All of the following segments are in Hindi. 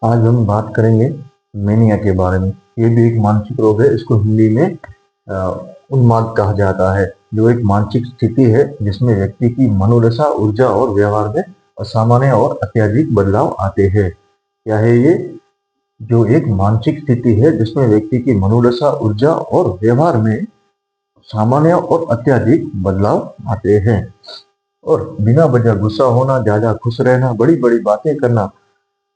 आज हम बात करेंगे मेनिया के बारे में। ये भी एक मानसिक रोग है। इसको हिंदी में अ, उन्माद कहा जाता है, जो एक मानसिक स्थिति है जिसमें व्यक्ति की मनोदशा, ऊर्जा और व्यवहार में असामान्य और अत्यधिक बदलाव आते हैं। क्या है ये? जो एक मानसिक स्थिति है जिसमें व्यक्ति की मनोदशा, ऊर्जा और व्यवहार में सामान्य और अत्यधिक बदलाव आते हैं। और बिना वजह गुस्सा होना, ज्यादा खुश रहना, बड़ी बड़ी बातें करना,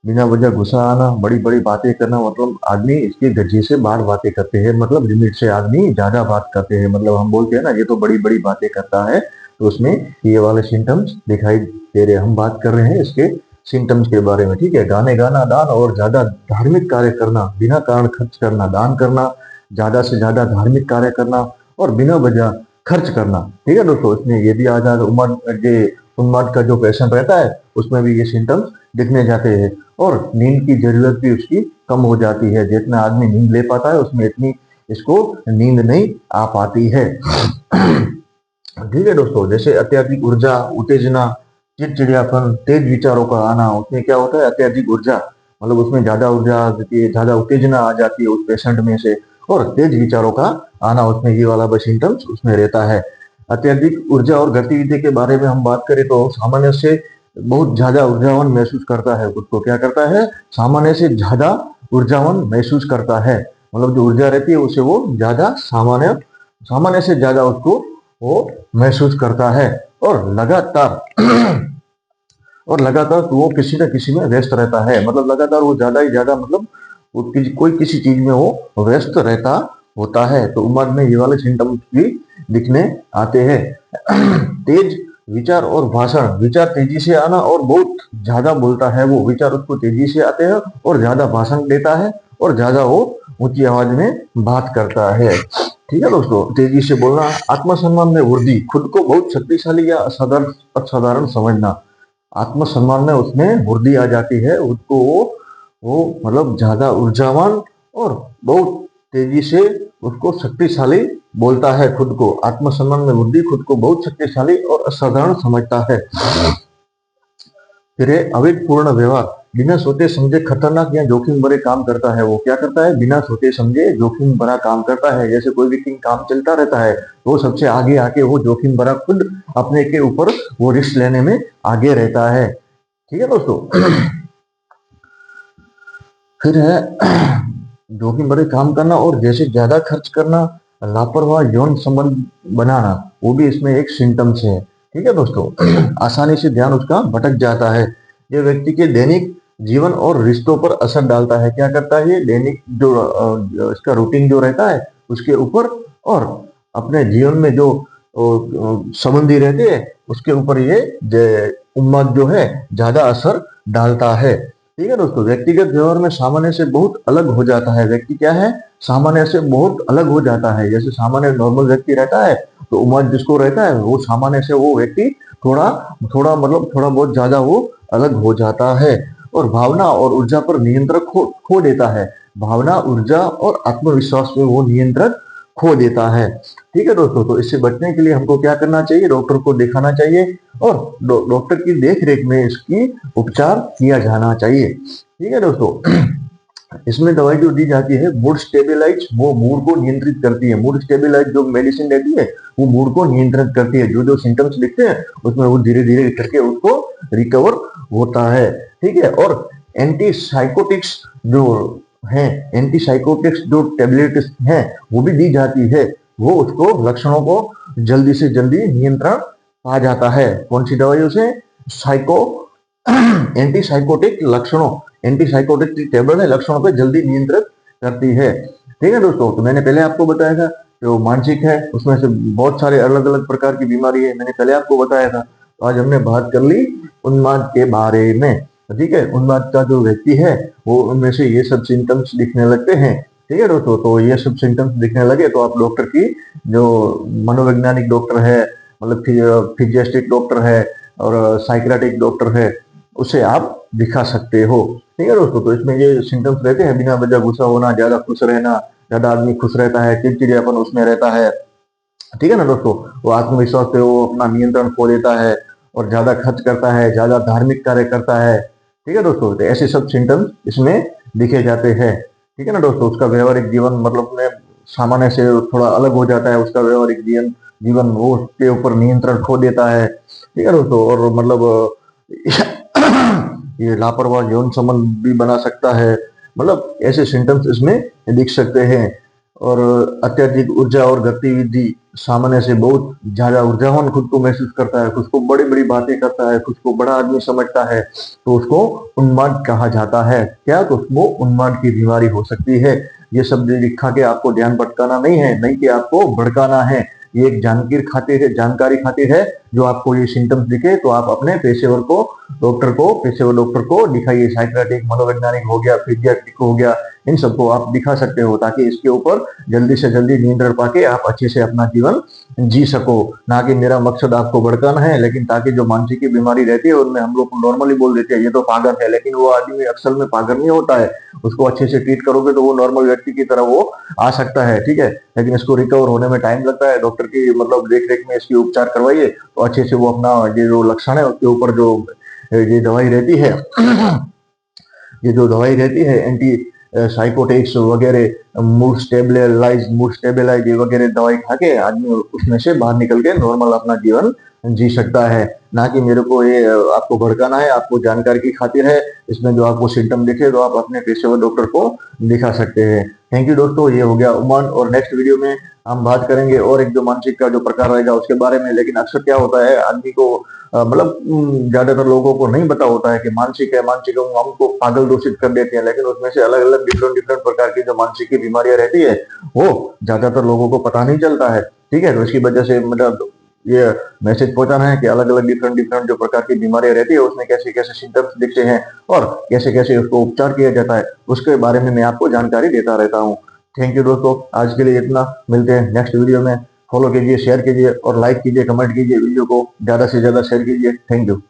बिना वजह गुस्सा आना, बड़ी बड़ी बातें करना, मतलब आदमी इसकी गज्जे से बाहर बातें करते हैं, मतलब लिमिट से आदमी ज्यादा बात करते हैं। मतलब हम बोलते हैं ना, ये तो बड़ी बड़ी बातें करता है, तो उसमें ये वाले सिम्टम्स दिखाई दे रहे हैं। हम बात कर रहे हैं इसके सिम्टम्स के बारे में, ठीक है। गाने गाना, दान और ज्यादा धार्मिक कार्य करना, बिना कारण खर्च करना, दान करना, ज्यादा से ज्यादा धार्मिक कार्य करना और बिना वजह खर्च करना, ठीक है दोस्तों। इसमें ये भी आ जाता है उन्माद का जो पेशेंट रहता है उसमें भी ये सिम्टम्स दिखने जाते हैं। और नींद की जरूरत भी उसकी कम हो जाती है। जितना आदमी नींद ले पाता है उसमें इतनी इसको नींद नहीं आ पाती है। ठीक है दोस्तों। जैसे अत्यधिक ऊर्जा, उत्तेजना, चिड़चिड़ियापन, तेज विचारों का आना, उसमें क्या होता है, अत्यधिक ऊर्जा, मतलब उसमें ज्यादा ऊर्जा आ जाती है, ज्यादा उत्तेजना आ जाती है उस पेशेंट में से। और तेज विचारों का आना, उसमें ये वाला बस सिम्टम्स उसमें रहता है। अत्यधिक ऊर्जा और गतिविधि के बारे में हम बात करें तो सामान्य से बहुत ज्यादा ऊर्जावान महसूस करता है खुद को। क्या करता है? सामान्य से ज्यादा ऊर्जावान महसूस करता है। मतलब जो ऊर्जा रहती है उसे वो ज्यादा सामान्य सामान्य से ज्यादा उसको वो महसूस करता है। और लगातार और लगातार तो वो किसी न किसी में व्यस्त रहता है। मतलब लगातार वो ज्यादा ही ज्यादा, मतलब वो कोई किसी चीज में वो व्यस्त रहता होता है। तो उम्र में ये वाले सिम्टम्स भी दिखने आते हैं। तेज विचार और भाषण, विचार तेजी से आना और बहुत ज्यादा बोलता है वो, विचार उसको तेजी से आते हैं और ज्यादा भाषण देता है और ज्यादा वो ऊंची आवाज में बात करता है। ठीक है दोस्तों। तेजी से बोलना, आत्मसम्मान में वृद्धि, खुद को बहुत शक्तिशाली या असाधारण समझना, आत्मसम्मान में उसमें वृद्धि आ जाती है। उसको वो मतलब ज्यादा ऊर्जावान और बहुत तेजी से उसको शक्तिशाली बोलता है खुद को। आत्मसम्मान में वृद्धि, खुद को बहुत शक्तिशाली और असाधारण समझता है। फिर है अविवेकपूर्ण व्यवहार, बिना सोचे समझे खतरनाक या जोखिम भरे काम करता है। वो क्या करता है? बिना सोचे समझे जोखिम भरा काम करता है। जैसे कोई भी काम चलता रहता है वो सबसे आगे आके वो जोखिम भरा खुद अपने के ऊपर वो रिस्क लेने में आगे रहता है। ठीक है दोस्तों। फिर है जोखिम भरे काम करना और जैसे ज्यादा खर्च करना, लापरवाह यौन संबंध बनाना, वो भी इसमें एक सिम्टम्स है। ठीक है दोस्तों। आसानी से ध्यान उसका भटक जाता है। ये व्यक्ति के दैनिक जीवन और रिश्तों पर असर डालता है। क्या करता है? ये दैनिक जो इसका रूटीन जो रहता है उसके ऊपर, और अपने जीवन में जो संबंधी रहते हैं उसके ऊपर ये उन्माद जो है ज्यादा असर डालता है। ठीक है दोस्तों। व्यक्तिगत व्यवहार में सामान्य से बहुत अलग हो जाता है। व्यक्ति क्या है? सामान्य से बहुत अलग हो जाता है। जैसे सामान्य नॉर्मल व्यक्ति रहता है तो उम्र जिसको रहता है वो सामान्य से वो व्यक्ति थोड़ा थोड़ा मतलब थोड़ा बहुत ज्यादा वो अलग हो जाता है। और भावना और ऊर्जा पर नियंत्रण खो देता है। भावना, ऊर्जा और आत्मविश्वास में वो नियंत्रण खो देता है। ठीक है दोस्तों। तो इससे बचने के लिए हमको क्या करना चाहिए? डॉक्टर को दिखाना चाहिए और डॉक्टर की देख रेख में इसकी उपचार किया जाना चाहिए। ठीक है दोस्तों। इसमें दवाई जो दी जाती है मूड स्टेबिलाइज, वो मूड को नियंत्रित करती है। मूड स्टेबिलाइज जो मेडिसिन देती है वो मूड को नियंत्रित करती है। जो जो सिम्टम्स दिखते हैं उसमें वो धीरे धीरे करके उसको रिकवर होता है। ठीक है। और एंटी साइकोटिक्स जो है, एंटी साइकोटिक्स जो टेबलेट्स हैं वो भी दी जाती है। वो उसको लक्षणों को जल्दी से जल्दी नियंत्रण पा जाता है। कौन सी दवाइयों से? साइको एंटी साइकोटिक लक्षणों, एंटी साइकोटिक टेबलेट है, लक्षणों पे जल्दी नियंत्रित करती है। ठीक है दोस्तों। तो मैंने पहले आपको बताया था जो मानसिक है उसमें से बहुत सारे अलग अलग प्रकार की बीमारी है, मैंने पहले आपको बताया था। तो आज हमने बात कर ली उन्माद के बारे में। ठीक है। उन्माद का जो व्यक्ति है वो उनमें से ये सब सिम्टम्स दिखने लगते हैं। ठीक है दोस्तों। तो ये सब सिम्टम्स दिखने लगे तो आप डॉक्टर की जो मनोवैज्ञानिक डॉक्टर है, मतलब फिजियाट्रिक डॉक्टर है और साइकियाट्रिक डॉक्टर है, उसे आप दिखा सकते हो। ठीक है दोस्तों। तो इसमें ये सिम्टम्स रहते हैं, बिना वजह गुस्सा होना, ज्यादा खुश रहना, ज्यादा आदमी खुश रहता है, चिड़चिड़ियापन उसमें रहता है। ठीक है ना दोस्तों। वो आत्मविश्वास पे वो अपना नियंत्रण खो देता है और ज्यादा खर्च करता है, ज्यादा धार्मिक कार्य करता है, ठीक है दोस्तों, तो ऐसे सब सिम्टम्स इसमें दिखे जाते हैं। ठीक है ना दोस्तों, उसका व्यवहारिक जीवन मतलब में सामान्य से थोड़ा अलग हो जाता है, उसका व्यवहारिक जीवन जीवन वो उसके ऊपर नियंत्रण खो देता है। ठीक है दोस्तों, और मतलब ये लापरवाह यौन संबंध भी बना सकता है, मतलब ऐसे सिम्टम्स इसमें दिख सकते हैं। और अत्यधिक ऊर्जा और गतिविधि, सामान्य से बहुत ज्यादा ऊर्जावान खुद को महसूस करता है, खुद को बड़ी बड़ी बातें करता है, खुद को बड़ा आदमी समझता है, तो उसको उन्माद कहा जाता है। क्या? तो उसको उन्माद की बीमारी हो सकती है। ये शब्द लिखा के आपको ध्यान भटकाना नहीं है, नहीं कि आपको भड़काना है, ये एक जानकारी खातिर है। जो आपको ये सिम्टम्स दिखे तो आप अपने पेशेवर डॉक्टर को दिखाइए। साइकियाट्रिक, मनोवैज्ञानिक हो गया, पीडियाट्रिक हो गया, इन सबको आप दिखा सकते हो, ताकि इसके ऊपर जल्दी से जल्दी नियंत्रण पाके आप अच्छे से अपना जीवन जी सको। ना कि मेरा मकसद आपको भड़काना है, लेकिन ताकि जो मानसिक की बीमारी रहती है उनमें हम लोग नॉर्मली बोल देते हैं ये तो पागल है, लेकिन वो आदमी असल में पागल नहीं होता है। उसको अच्छे से ट्रीट करोगे तो वो नॉर्मल व्यक्ति की तरह वो आ सकता है। ठीक है, लेकिन इसको रिकवर होने में टाइम लगता है। डॉक्टर की मतलब देख रेख में इसकी उपचार करवाइए, तो अच्छे से वो अपना ये जो लक्षण है उसके ऊपर जो ये दवाई रहती है ये जो दवाई रहती है एंटी साइकोटिक्स वगैरह, मूड स्टेबलाइज ये वगैरह दवाई खा के आदमी उसमें से बाहर निकल के नॉर्मल अपना जीवन जी सकता है। ना कि मेरे को ये आपको भड़काना है, आपको जानकारी की खातिर है। इसमें जो आपको सिम्टम दिखे तो आप अपने पेशेवर डॉक्टर को दिखा सकते हैं। थैंक यू दोस्तों, ये हो गया उमन, और नेक्स्ट वीडियो में हम बात करेंगे और एक जो मानसिक का जो प्रकार रहेगा उसके बारे में। लेकिन अक्सर क्या होता है, आदमी को मतलब ज्यादातर लोगों को नहीं पता होता है कि मानसिक है, मानसिक है, हमको पागल दूषित कर देते हैं। लेकिन उसमें से अलग अलग डिफरेंट डिफरेंट प्रकार की जो मानसिक की बीमारियां रहती है वो ज्यादातर लोगों को पता नहीं चलता है। ठीक है, तो इसकी वजह से मतलब ये मैसेज पहुंचाना है कि अलग अलग डिफरेंट डिफरेंट जो प्रकार की बीमारियां रहती है उसमें कैसे कैसे सिम्टम्स दिखते हैं और कैसे कैसे उसको उपचार किया जाता है, उसके बारे में मैं आपको जानकारी देता रहता हूँ। थैंक यू दोस्तों, आज के लिए इतना। मिलते हैं नेक्स्ट वीडियो में। फॉलो कीजिए, शेयर कीजिए और लाइक कीजिए, कमेंट कीजिए, वीडियो को ज्यादा से ज्यादा शेयर कीजिए। Thank you.